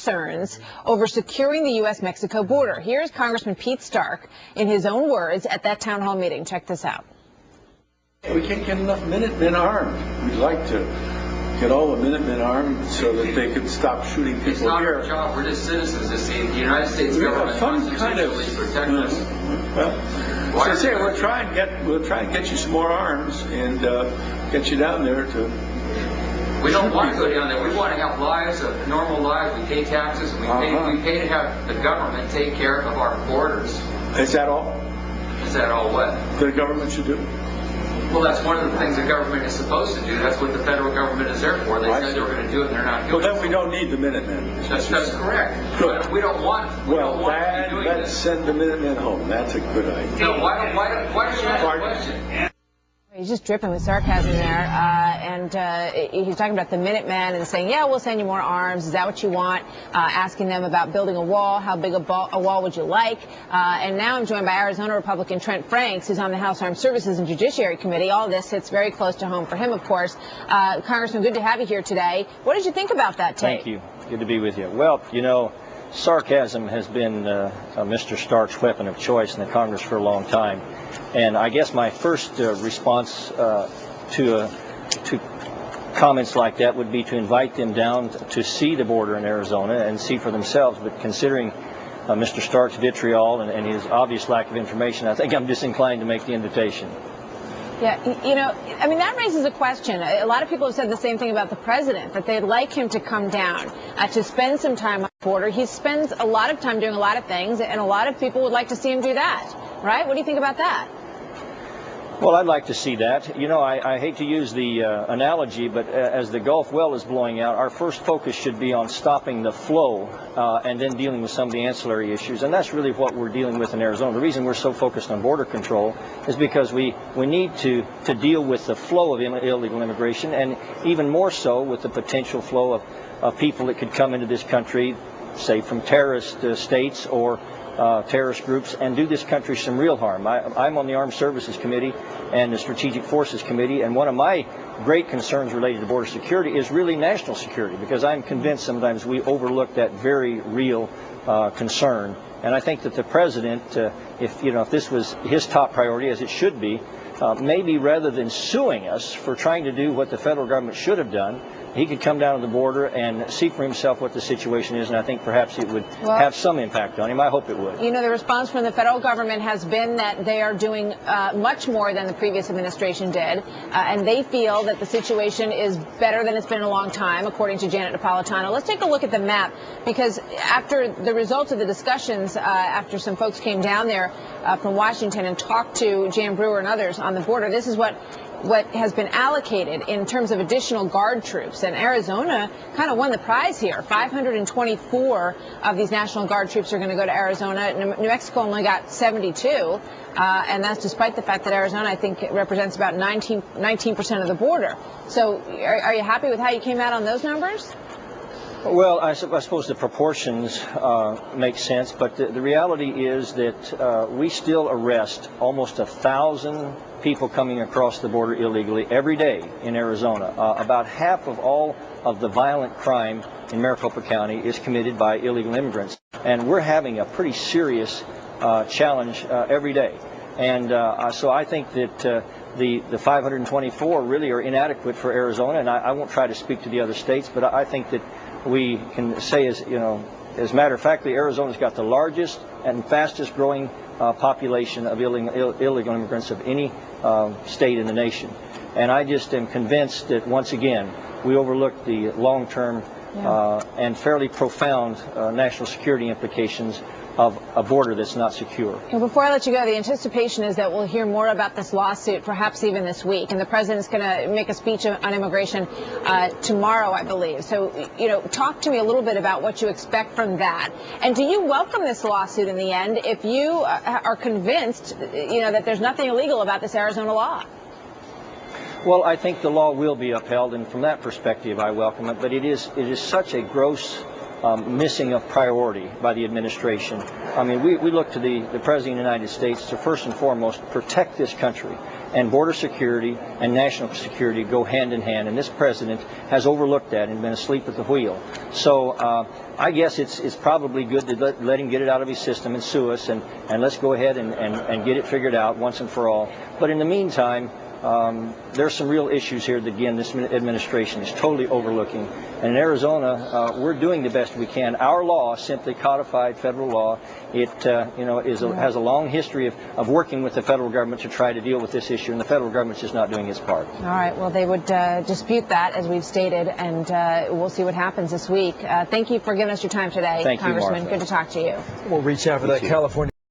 concerns over securing the U.S.-Mexico border. Here's Congressman Pete Stark in his own words at that town hall meeting. Check this out. We can't get enough Minutemen armed. We'd like to get all the Minutemen armed so that they can stop shooting people here. It's not our job. We're just citizens. It's the United States government constitutionally protect us. Well, I say we'll try and get you some more arms and get you down there to. We don't want to go down there. We want to have lives, normal lives. We pay taxes, and we pay to have the government take care of our borders. Is that all? Is that all what? The government should do? Well, that's one of the things the government is supposed to do. That's what the federal government is there for. They said they were going to do it, and they're not doing it. Well, then we don't need the Minutemen. That's correct. Good. We don't want to be doing let's this. Send the Minutemen home. That's a good idea. No, why don't you ask a question? He's just dripping with sarcasm there, and he's talking about the Minutemen and saying, yeah, we'll send you more arms. Is that what you want? Asking them about building a wall. How big a wall would you like? And now I'm joined by Arizona Republican Trent Franks, who's on the House Armed Services and Judiciary Committee. All this hits very close to home for him, of course. Congressman, good to have you here today. What did you think about that tape? Thank you. Good to be with you. Well, you know, sarcasm has been Mr. Stark's weapon of choice in the Congress for a long time. And I guess my first response to comments like that would be to invite them down to see the border in Arizona and see for themselves. But considering Mr. Stark's vitriol and his obvious lack of information, I think I'm disinclined to make the invitation. Yeah, you know, I mean, that raises a question. A lot of people have said the same thing about the president, that they'd like him to come down to spend some time on the border. He spends a lot of time doing a lot of things, and a lot of people would like to see him do that, right? What do you think about that? Well, I'd like to see that. You know, I hate to use the analogy, but as the Gulf well is blowing out, our first focus should be on stopping the flow and then dealing with some of the ancillary issues. And that's really what we're dealing with in Arizona. The reason we're so focused on border control is because we need to deal with the flow of illegal immigration, and even more so with the potential flow of people that could come into this country, say from terrorist states or terrorist groups, and do this country some real harm. I'm on the Armed Services Committee and the Strategic Forces Committee, and one of my great concerns related to border security is really national security, because I'm convinced sometimes we overlook that very real concern. And I think that the president, if this was his top priority, as it should be, maybe rather than suing us for trying to do what the federal government should have done, he could come down to the border and see for himself what the situation is, and I think perhaps it would have some impact on him. I hope it would. You know, the response from the federal government has been that they are doing much more than the previous administration did, and they feel that the situation is better than it's been in a long time, according to Janet Napolitano. Let's take a look at the map, because after the results of the discussions, after some folks came down there from Washington and talked to Jan Brewer and others on the border, this is what has been allocated in terms of additional Guard troops. And Arizona kind of won the prize here. 524 of these National Guard troops are going to go to Arizona. New Mexico only got 72. And that's despite the fact that Arizona, I think, represents about 19% of the border. So are you happy with how you came out on those numbers? Well, I suppose the proportions make sense, but the reality is that we still arrest almost 1,000 people coming across the border illegally every day in Arizona. About half of all of the violent crime in Maricopa County is committed by illegal immigrants, and we're having a pretty serious challenge every day. And so I think that the 524 really are inadequate for Arizona, and I won't try to speak to the other states, but I think that we can say, as a matter of fact, Arizona's got the largest and fastest growing population of illegal immigrants of any state in the nation. And I just am convinced that, once again, we overlook the long-term and fairly profound national security implications of a border that's not secure. And before I let you go, the anticipation is that we'll hear more about this lawsuit, perhaps even this week. And the president's going to make a speech on immigration tomorrow, I believe. So, talk to me a little bit about what you expect from that. And do you welcome this lawsuit in the end if you are convinced, that there's nothing illegal about this Arizona law? Well, I think the law will be upheld, and from that perspective, I welcome it. But it is such a gross missing of priority by the administration. I mean, we look to the President of the United States to first and foremost protect this country. and border security and national security go hand in hand, and this president has overlooked that and been asleep at the wheel. So I guess it's probably good to let him get it out of his system and sue us, and let's go ahead and get it figured out once and for all. But in the meantime, there's some real issues here that, again, this administration is totally overlooking. And in Arizona, we're doing the best we can. Our law, simply codified federal law, it has a long history of working with the federal government to try to deal with this issue, and the federal government's just not doing its part. All right. Well, they would dispute that, as we've stated, and we'll see what happens this week. Thank you for giving us your time today, Thank you, Congressman. Martha. Good to talk to you. We'll reach out for that California